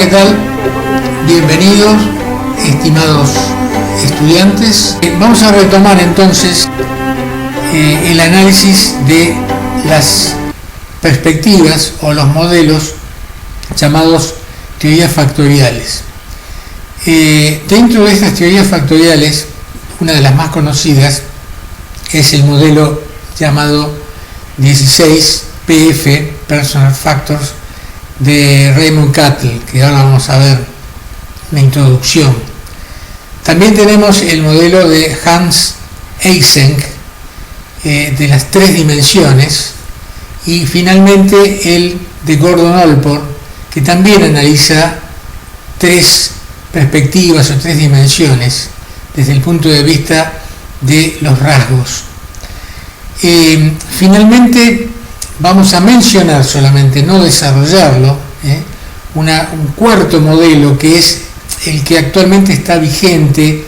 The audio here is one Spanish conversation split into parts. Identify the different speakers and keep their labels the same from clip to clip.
Speaker 1: ¿qué tal? Bienvenidos, estimados estudiantes. Vamos a retomar entonces el análisis de las perspectivas o los modelos llamados teorías factoriales. Dentro de estas teorías factoriales, una de las más conocidas es el modelo llamado 16 PF, Personal Factors, de Raymond Cattell, que ahora vamos a ver la introducción. También tenemos el modelo de Hans Eysenck, de las tres dimensiones, y finalmente el de Gordon Allport, que también analiza tres perspectivas o tres dimensiones desde el punto de vista de los rasgos. Finalmente vamos a mencionar solamente, no desarrollarlo, un cuarto modelo que es el que actualmente está vigente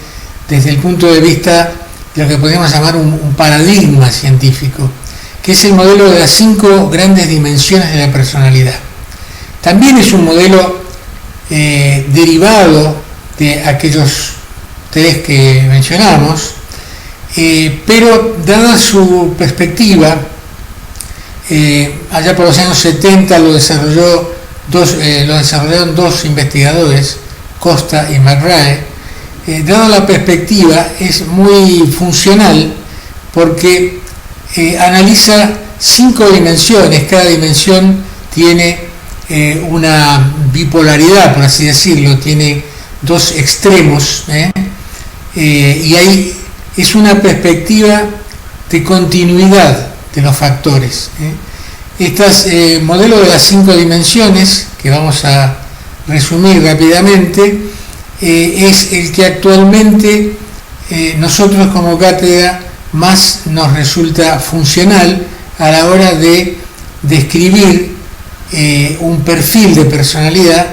Speaker 1: desde el punto de vista de lo que podríamos llamar un paradigma científico, que es el modelo de las 5 grandes dimensiones de la personalidad. También es un modelo derivado de aquellos tres que mencionamos, pero dada su perspectiva, allá por los años 70 lo desarrollaron dos investigadores, Costa y McRae. Dada la perspectiva, es muy funcional porque analiza 5 dimensiones. Cada dimensión tiene una bipolaridad, por así decirlo, tiene dos extremos, y ahí es una perspectiva de continuidad de los factores. Este modelo de las 5 dimensiones, que vamos a resumir rápidamente, es el que actualmente nosotros como cátedra más nos resulta funcional a la hora de describir un perfil de personalidad,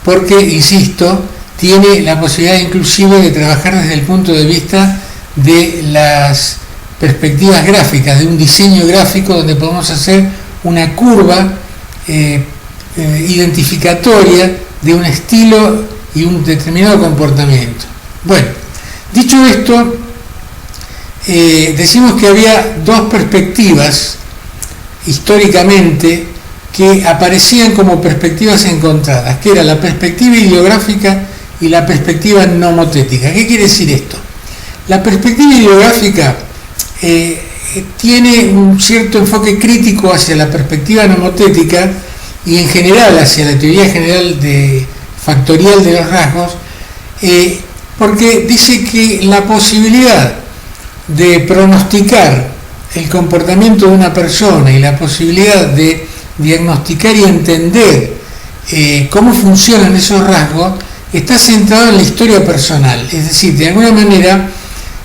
Speaker 1: porque, insisto, tiene la posibilidad inclusive de trabajar desde el punto de vista de las perspectivas gráficas, de un diseño gráfico donde podemos hacer una curva identificatoria de un estilo y un determinado comportamiento. Bueno, dicho esto, decimos que había dos perspectivas históricamente que aparecían como perspectivas encontradas, que era la perspectiva ideográfica y la perspectiva nomotética. ¿Qué quiere decir esto? La perspectiva ideográfica tiene un cierto enfoque crítico hacia la perspectiva nomotética y en general hacia la teoría general factorial de los rasgos, porque dice que la posibilidad de pronosticar el comportamiento de una persona y la posibilidad de diagnosticar y entender cómo funcionan esos rasgos está centrado en la historia personal, es decir, de alguna manera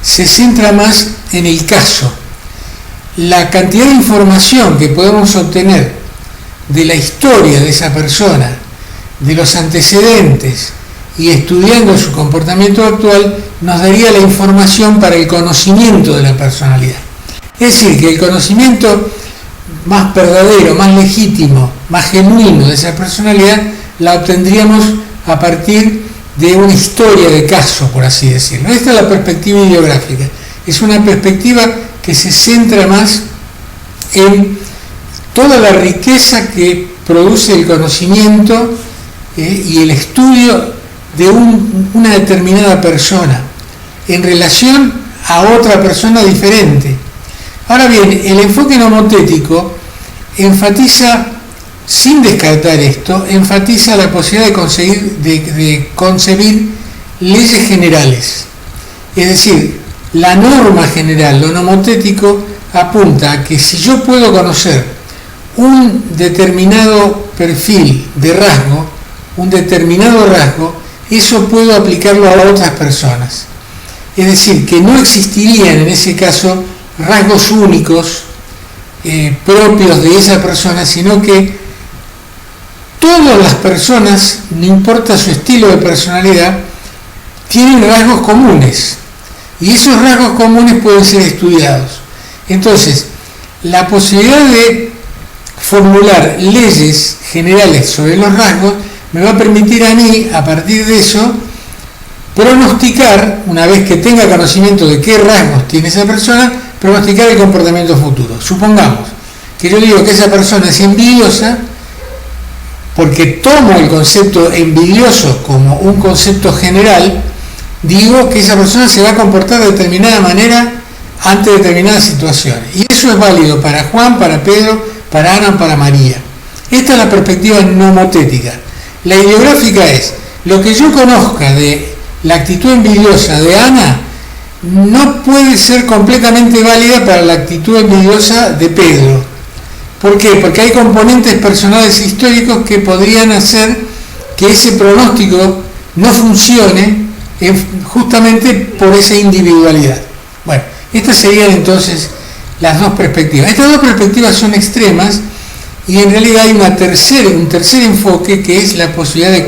Speaker 1: se centra más en el caso. La cantidad de información que podemos obtener de la historia de esa persona, de los antecedentes y estudiando su comportamiento actual, nos daría la información para el conocimiento de la personalidad. Es decir, que el conocimiento más verdadero, más legítimo, más genuino de esa personalidad la obtendríamos a partir de una historia de caso, por así decirlo. Esta es la perspectiva ideográfica. Es una perspectiva que se centra más en toda la riqueza que produce el conocimiento y el estudio de una determinada persona en relación a otra persona diferente. Ahora bien, el enfoque nomotético enfatiza, sin descartar esto, enfatiza la posibilidad de concebir leyes generales. Es decir, la norma general, lo nomotético, apunta a que si yo puedo conocer un determinado perfil de rasgo, un determinado rasgo, eso puedo aplicarlo a otras personas. Es decir, que no existirían en ese caso rasgos únicos propios de esa persona, sino que todas las personas, no importa su estilo de personalidad, tienen rasgos comunes y esos rasgos comunes pueden ser estudiados. Entonces, la posibilidad de formular leyes generales sobre los rasgos me va a permitir a mí, a partir de eso, pronosticar, una vez que tenga conocimiento de qué rasgos tiene esa persona, pronosticar el comportamiento futuro. Supongamos que yo digo que esa persona es envidiosa, porque tomo el concepto envidioso como un concepto general, digo que esa persona se va a comportar de determinada manera ante determinadas situaciones. Y eso es válido para Juan, para Pedro, para Ana, para María. Esta es la perspectiva nomotética. La ideográfica es, lo que yo conozca de la actitud envidiosa de Ana no puede ser completamente válida para la actitud envidiosa de Pedro. ¿Por qué? Porque hay componentes personales e históricos que podrían hacer que ese pronóstico no funcione justamente por esa individualidad. Bueno, estas serían entonces las dos perspectivas. Estas dos perspectivas son extremas y en realidad hay un tercer enfoque que es la posibilidad de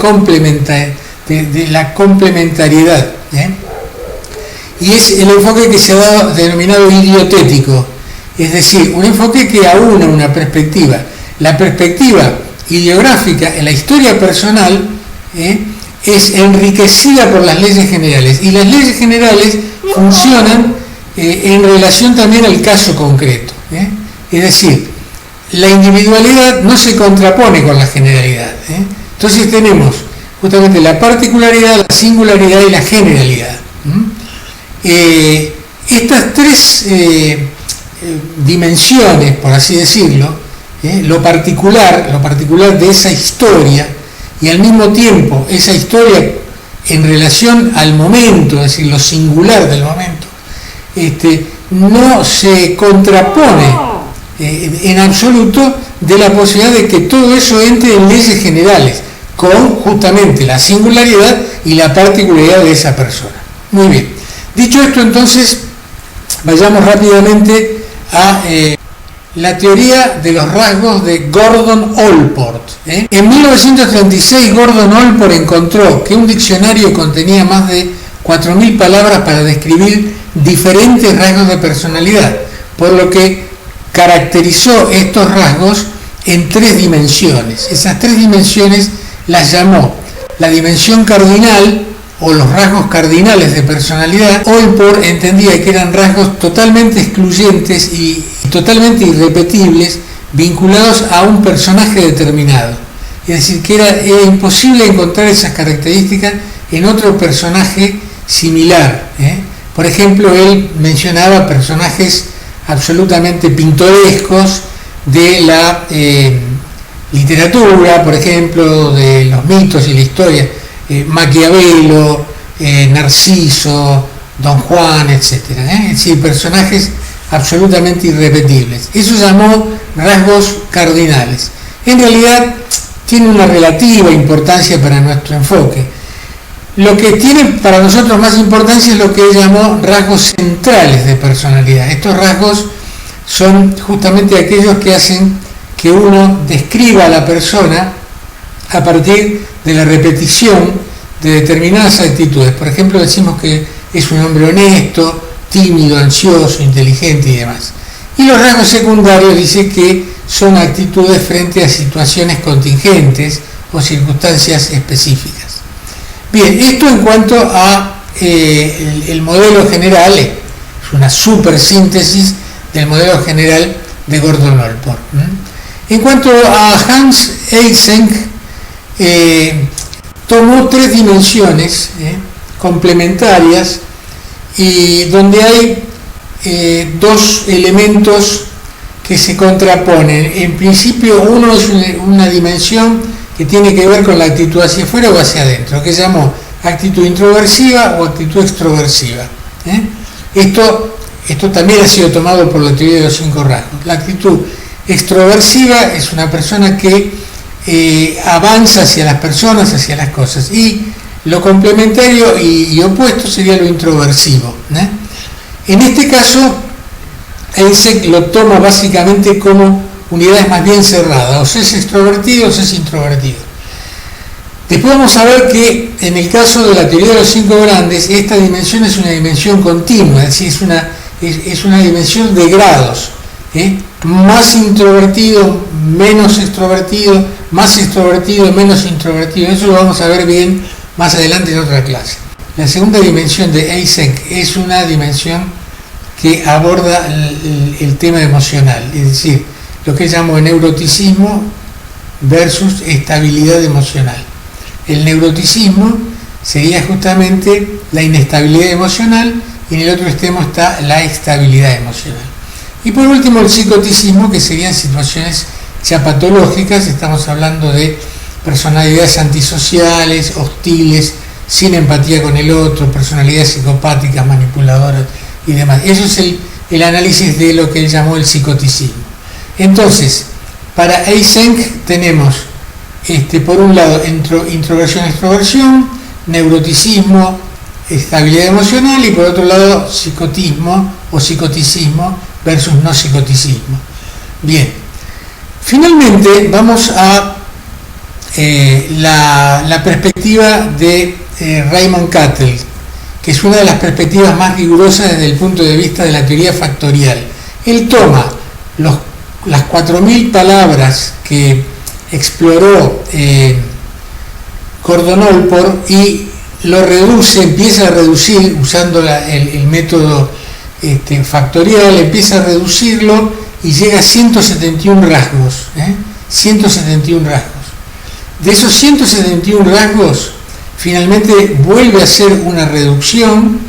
Speaker 1: la complementariedad. Y es el enfoque que se ha denominado idiotético, es decir, un enfoque que aúna una perspectiva. La perspectiva ideográfica en la historia personal es enriquecida por las leyes generales, y las leyes generales funcionan en relación también al caso concreto. Es decir, la individualidad no se contrapone con la generalidad. Entonces tenemos justamente la particularidad, la singularidad y la generalidad. Estas tres dimensiones, por así decirlo, lo particular de esa historia, y al mismo tiempo esa historia en relación al momento, es decir, lo singular del momento, no se contrapone en absoluto de la posibilidad de que todo eso entre en leyes generales, con justamente la singularidad y la particularidad de esa persona. Muy bien. Dicho esto, entonces, vayamos rápidamente a la teoría de los rasgos de Gordon Allport. En 1936, Gordon Allport encontró que un diccionario contenía más de 4.000 palabras para describir diferentes rasgos de personalidad, por lo que caracterizó estos rasgos en 3 dimensiones. Esas 3 dimensiones las llamó la dimensión cardinal, o los rasgos cardinales de personalidad. Allport entendía que eran rasgos totalmente excluyentes y totalmente irrepetibles, vinculados a un personaje determinado. Es decir, que era imposible encontrar esas características en otro personaje similar. Por ejemplo, él mencionaba personajes absolutamente pintorescos de la literatura, por ejemplo, de los mitos y la historia. Maquiavelo, Narciso, Don Juan, etc. Es decir, personajes absolutamente irrepetibles. Eso llamó rasgos cardinales. En realidad tiene una relativa importancia para nuestro enfoque. Lo que tiene para nosotros más importancia es lo que él llamó rasgos centrales de personalidad. Estos rasgos son justamente aquellos que hacen que uno describa a la persona a partir de la repetición de determinadas actitudes. Por ejemplo, decimos que es un hombre honesto, tímido, ansioso, inteligente y demás. Y los rasgos secundarios dice que son actitudes frente a situaciones contingentes o circunstancias específicas. Bien, esto en cuanto a el modelo general, es una super síntesis del modelo general de Gordon Allport. En cuanto a Hans Eysenck, tomó 3 dimensiones complementarias, y donde hay 2 elementos que se contraponen. En principio, uno es una dimensión que tiene que ver con la actitud hacia afuera o hacia adentro, que llamó actitud introversiva o actitud extroversiva. Esto también ha sido tomado por la teoría de los 5 rasgos. La actitud extroversiva es una persona que avanza hacia las personas, hacia las cosas, y lo complementario y opuesto sería lo introversivo. En este caso, Eysenck lo toma básicamente como unidades más bien cerradas, o se es extrovertido o se es introvertido. Después vamos a ver que en el caso de la teoría de los 5 grandes, esta dimensión es una dimensión continua, es decir, es una dimensión de grados. más introvertido, menos extrovertido, más extrovertido, menos introvertido. Eso lo vamos a ver bien más adelante en otra clase. La segunda dimensión de Eysenck es una dimensión que aborda el tema emocional, es decir, lo que llamo neuroticismo versus estabilidad emocional. El neuroticismo sería justamente la inestabilidad emocional y en el otro extremo está la estabilidad emocional. Y por último el psicoticismo, que serían situaciones ya patológicas, estamos hablando de personalidades antisociales, hostiles, sin empatía con el otro, personalidades psicopáticas, manipuladoras y demás. Eso es el análisis de lo que él llamó el psicoticismo. Entonces, para Eysenck tenemos por un lado introversión-extroversión, neuroticismo, estabilidad emocional, y por otro lado psicotismo o psicoticismo versus no psicoticismo. Bien, finalmente vamos a la perspectiva de Raymond Cattell, que es una de las perspectivas más rigurosas desde el punto de vista de la teoría factorial. Él toma las 4.000 palabras que exploró Gordon Allport y lo reduce, empieza a reducir usando el método factorial, empieza a reducirlo y llega a 171 rasgos. 171 rasgos. De esos 171 rasgos, finalmente vuelve a hacer una reducción,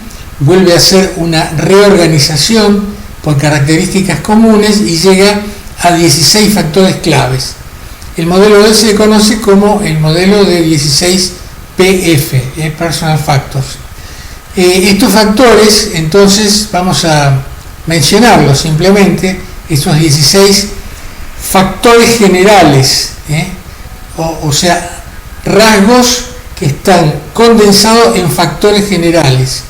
Speaker 1: vuelve a hacer una reorganización por características comunes y llega a 16 factores claves. El modelo de él se conoce como el modelo de 16 PF, Personal Factors. Estos factores, entonces, vamos a mencionarlos simplemente, estos 16 factores generales, o sea, rasgos que están condensados en factores generales.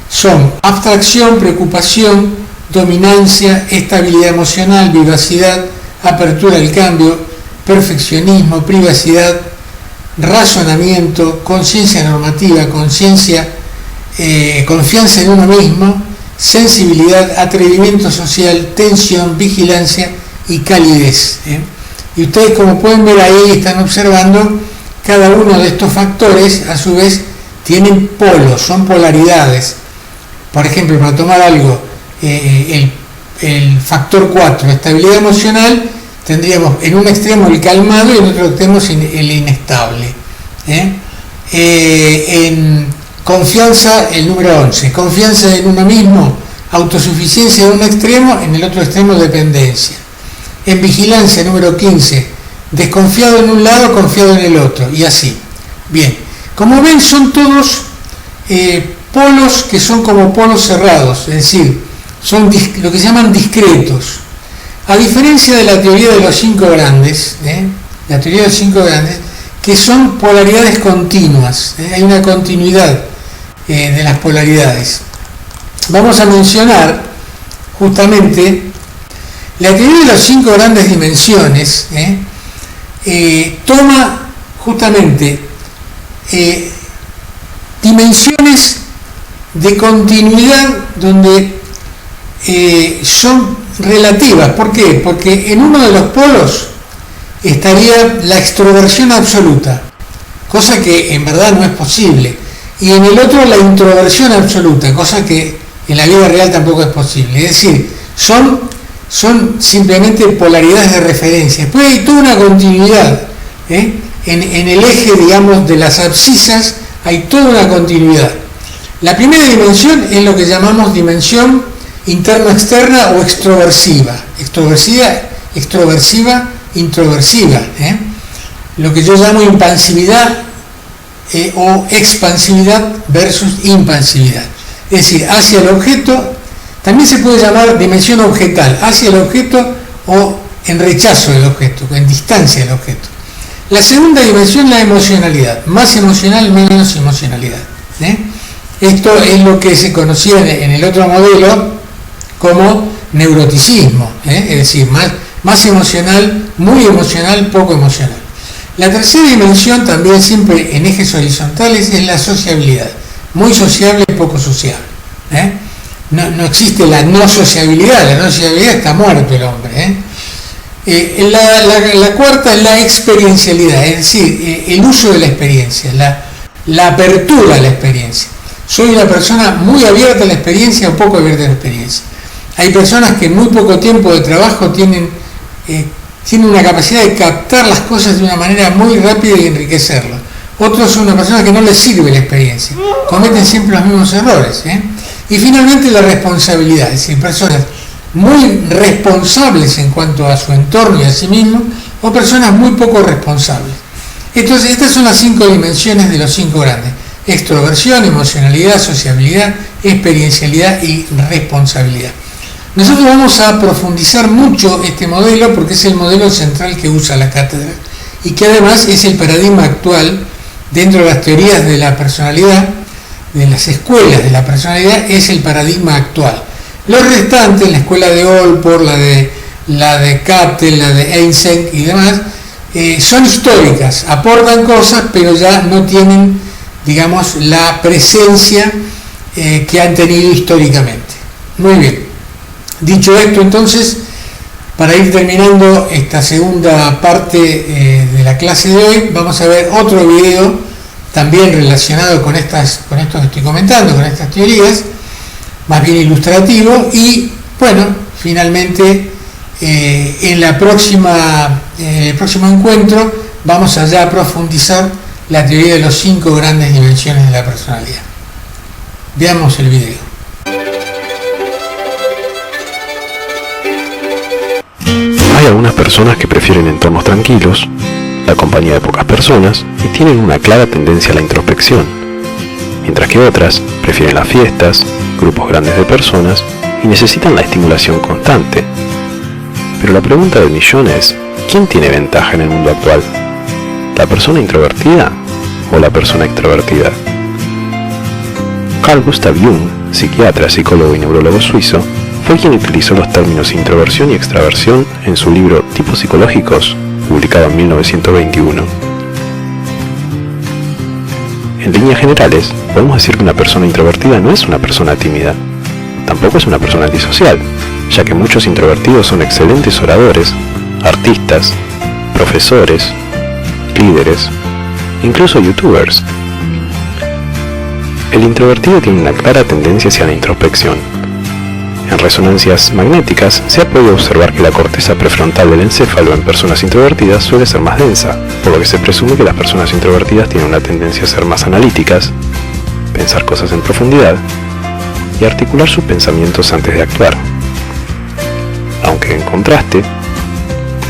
Speaker 1: Son abstracción, preocupación, dominancia, estabilidad emocional, vivacidad, apertura al cambio, perfeccionismo, privacidad, razonamiento, conciencia normativa, confianza en uno mismo, sensibilidad, atrevimiento social, tensión, vigilancia y calidez. Y ustedes, como pueden ver ahí, están observando, cada uno de estos factores a su vez tienen polos, son polaridades. Por ejemplo, para tomar algo, el factor 4, estabilidad emocional, tendríamos en un extremo el calmado y en otro extremo el inestable. En confianza, el número 11, confianza en uno mismo, autosuficiencia en un extremo, en el otro extremo dependencia. En vigilancia, número 15, desconfiado en un lado, confiado en el otro, y así. Bien, como ven, son todos polos que son como polos cerrados, es decir, son lo que se llaman discretos. A diferencia de la teoría de los 5 grandes, la teoría de los 5 grandes, que son polaridades continuas, hay una continuidad de las polaridades. Vamos a mencionar justamente la teoría de las 5 grandes dimensiones, toma justamente dimensiones de continuidad donde son relativas. ¿Por qué? Porque en uno de los polos estaría la extroversión absoluta, cosa que en verdad no es posible, y en el otro la introversión absoluta, cosa que en la vida real tampoco es posible. Es decir, son simplemente polaridades de referencia. Después hay toda una continuidad, en el eje, digamos, de las abscisas hay toda una continuidad. La primera dimensión es lo que llamamos dimensión interno-externa o extroversiva, introversiva, lo que yo llamo impansividad o expansividad versus impansividad, es decir, hacia el objeto. También se puede llamar dimensión objetal, hacia el objeto o en rechazo del objeto, en distancia del objeto. La segunda dimensión, la emocionalidad, más emocional, menos emocionalidad. Esto es lo que se conocía en el otro modelo como neuroticismo, es decir, más emocional, muy emocional, poco emocional. La tercera dimensión, también siempre en ejes horizontales, es la sociabilidad, muy sociable, poco sociable. no existe la no sociabilidad. La no sociabilidad está muerto el hombre. La cuarta es la experiencialidad, es decir, el uso de la experiencia, la apertura a la experiencia. Soy una persona muy abierta a la experiencia o poco abierta a la experiencia. Hay personas que en muy poco tiempo de trabajo tienen una capacidad de captar las cosas de una manera muy rápida y enriquecerlo. Otros son una persona que no les sirve la experiencia, cometen siempre los mismos errores. Y finalmente la responsabilidad, es decir, personas muy responsables en cuanto a su entorno y a sí mismos, o personas muy poco responsables. Entonces, estas son las 5 dimensiones de los 5 grandes: extroversión, emocionalidad, sociabilidad, experiencialidad y responsabilidad. Nosotros vamos a profundizar mucho este modelo porque es el modelo central que usa la cátedra y que además es el paradigma actual dentro de las teorías de la personalidad, de las escuelas de la personalidad, es el paradigma actual. Los restantes, la escuela de Allport, la de Cattell, la de Eysenck y demás, son históricas, aportan cosas, pero ya no tienen, digamos, la presencia que han tenido históricamente. Muy bien. Dicho esto, entonces, para ir terminando esta segunda parte de la clase de hoy, vamos a ver otro video también relacionado con esto que estoy comentando, con estas teorías, más bien ilustrativo, y bueno, finalmente en el próximo encuentro vamos allá a profundizar la teoría de los 5 grandes dimensiones de la personalidad. Veamos el video.
Speaker 2: Hay algunas personas que prefieren entornos tranquilos, la compañía de pocas personas y tienen una clara tendencia a la introspección, mientras que otras prefieren las fiestas, grupos grandes de personas y necesitan la estimulación constante. Pero la pregunta del millón es, ¿quién tiene ventaja en el mundo actual? ¿La persona introvertida o la persona extrovertida? Carl Gustav Jung, psiquiatra, psicólogo y neurólogo suizo, fue quien utilizó los términos introversión y extraversión en su libro Tipos psicológicos, publicado en 1921. En líneas generales, podemos decir que una persona introvertida no es una persona tímida, tampoco es una persona antisocial, ya que muchos introvertidos son excelentes oradores, artistas, profesores, líderes, incluso youtubers. El introvertido tiene una clara tendencia hacia la introspección. En resonancias magnéticas se ha podido observar que la corteza prefrontal del encéfalo en personas introvertidas suele ser más densa, por lo que se presume que las personas introvertidas tienen una tendencia a ser más analíticas, pensar cosas en profundidad y articular sus pensamientos antes de actuar. Aunque en contraste,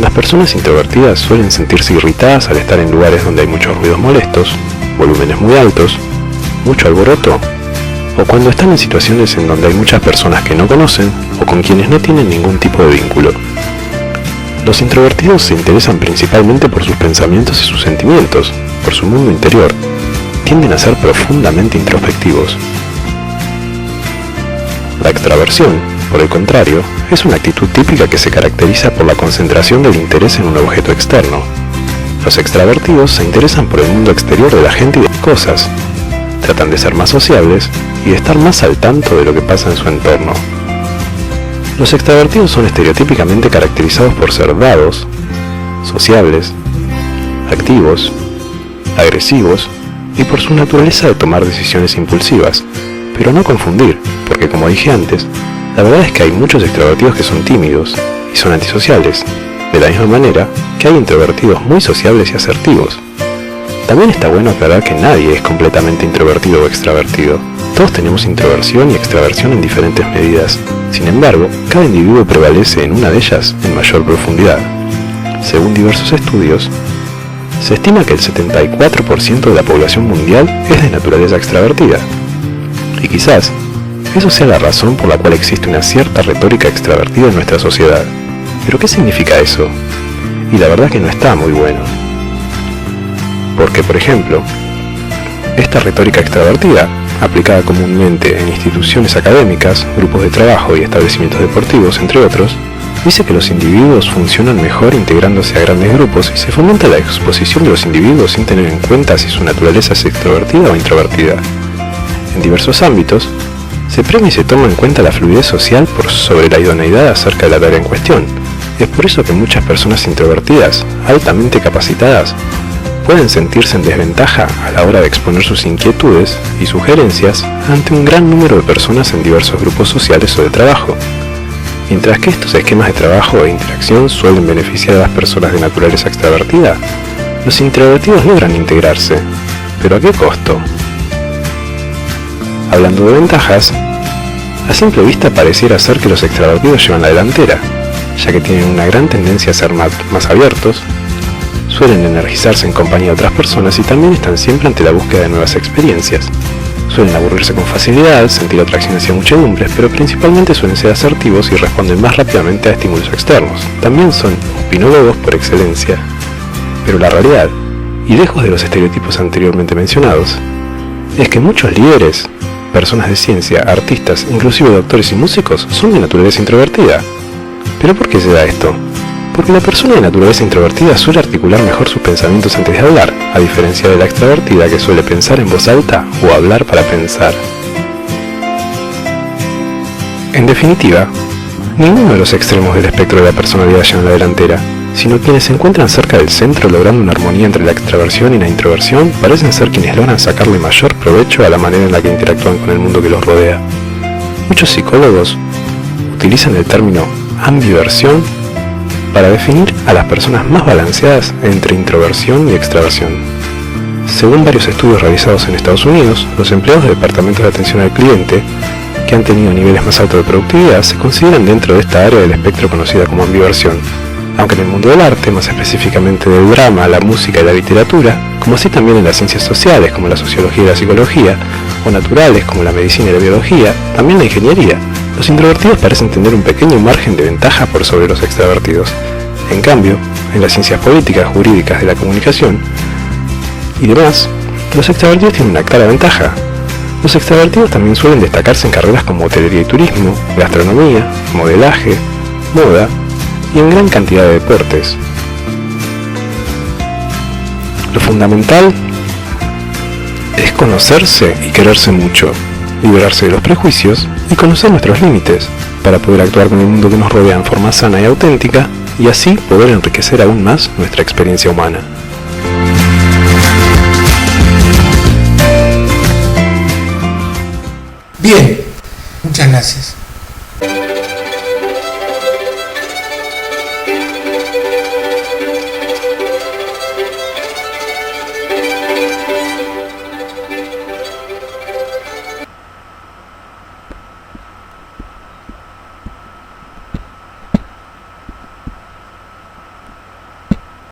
Speaker 2: las personas introvertidas suelen sentirse irritadas al estar en lugares donde hay muchos ruidos molestos, volúmenes muy altos, mucho alboroto, o cuando están en situaciones en donde hay muchas personas que no conocen o con quienes no tienen ningún tipo de vínculo. Los introvertidos se interesan principalmente por sus pensamientos y sus sentimientos, por su mundo interior. Tienden a ser profundamente introspectivos. La extraversión, por el contrario, es una actitud típica que se caracteriza por la concentración del interés en un objeto externo. Los extravertidos se interesan por el mundo exterior de la gente y de las cosas. Tratan de ser más sociables y de estar más al tanto de lo que pasa en su entorno. Los extravertidos son estereotípicamente caracterizados por ser dados, sociables, activos, agresivos y por su naturaleza de tomar decisiones impulsivas, pero no confundir, porque como dije antes, la verdad es que hay muchos extrovertidos que son tímidos y son antisociales, de la misma manera que hay introvertidos muy sociables y asertivos. También está bueno aclarar que nadie es completamente introvertido o extravertido. Todos tenemos introversión y extraversión en diferentes medidas. Sin embargo, cada individuo prevalece en una de ellas en mayor profundidad. Según diversos estudios, se estima que el 74% de la población mundial es de naturaleza extravertida. Y quizás, eso sea la razón por la cual existe una cierta retórica extravertida en nuestra sociedad. ¿Pero qué significa eso? Y la verdad que no está muy bueno. Porque, por ejemplo, esta retórica extravertida, aplicada comúnmente en instituciones académicas, grupos de trabajo y establecimientos deportivos, entre otros, dice que los individuos funcionan mejor integrándose a grandes grupos y se fomenta la exposición de los individuos sin tener en cuenta si su naturaleza es extrovertida o introvertida. En diversos ámbitos, Se premia y se toma en cuenta la fluidez social por sobre la idoneidad acerca de la tarea en cuestión. Es por eso que muchas personas introvertidas, altamente capacitadas, pueden sentirse en desventaja a la hora de exponer sus inquietudes y sugerencias ante un gran número de personas en diversos grupos sociales o de trabajo. Mientras que estos esquemas de trabajo e interacción suelen beneficiar a las personas de naturaleza extravertida, los introvertidos logran integrarse, pero ¿a qué costo? Hablando de ventajas, a simple vista pareciera ser que los extravertidos llevan la delantera, ya que tienen una gran tendencia a ser más abiertos, suelen energizarse en compañía de otras personas y también están siempre ante la búsqueda de nuevas experiencias. Suelen aburrirse con facilidad, sentir atracción hacia muchedumbres, pero principalmente suelen ser asertivos y responden más rápidamente a estímulos externos. También son opinólogos por excelencia. Pero la realidad, y lejos de los estereotipos anteriormente mencionados, es que muchos líderes, personas de ciencia, artistas, inclusive doctores y músicos, son de naturaleza introvertida. ¿Pero por qué se da esto? Porque la persona de naturaleza introvertida suele articular mejor sus pensamientos antes de hablar, a diferencia de la extrovertida que suele pensar en voz alta o hablar para pensar. En definitiva, ninguno de los extremos del espectro de la personalidad llevan la delantera, sino quienes se encuentran cerca del centro logrando una armonía entre la extraversión y la introversión parecen ser quienes logran sacarle mayor provecho a la manera en la que interactúan con el mundo que los rodea. Muchos psicólogos utilizan el término ambiversión para definir a las personas más balanceadas entre introversión y extraversión. Según varios estudios realizados en Estados Unidos, los empleados de departamentos de atención al cliente que han tenido niveles más altos de productividad se consideran dentro de esta área del espectro conocida como ambiversión, aunque en el mundo del arte, más específicamente del drama, la música y la literatura, como así también en las ciencias sociales como la sociología y la psicología, o naturales como la medicina y la biología, también la ingeniería, los introvertidos parecen tener un pequeño margen de ventaja por sobre los extravertidos. En cambio, en las ciencias políticas, jurídicas, de la comunicación y demás, los extravertidos tienen una clara ventaja. Los extravertidos también suelen destacarse en carreras como hotelería y turismo, gastronomía, modelaje, moda y en gran cantidad de deportes. Lo fundamental es conocerse y quererse mucho, liberarse de los prejuicios y conocer nuestros límites para poder actuar con el mundo que nos rodea en forma sana y auténtica y así poder enriquecer aún más nuestra experiencia humana.
Speaker 1: Bien, muchas gracias.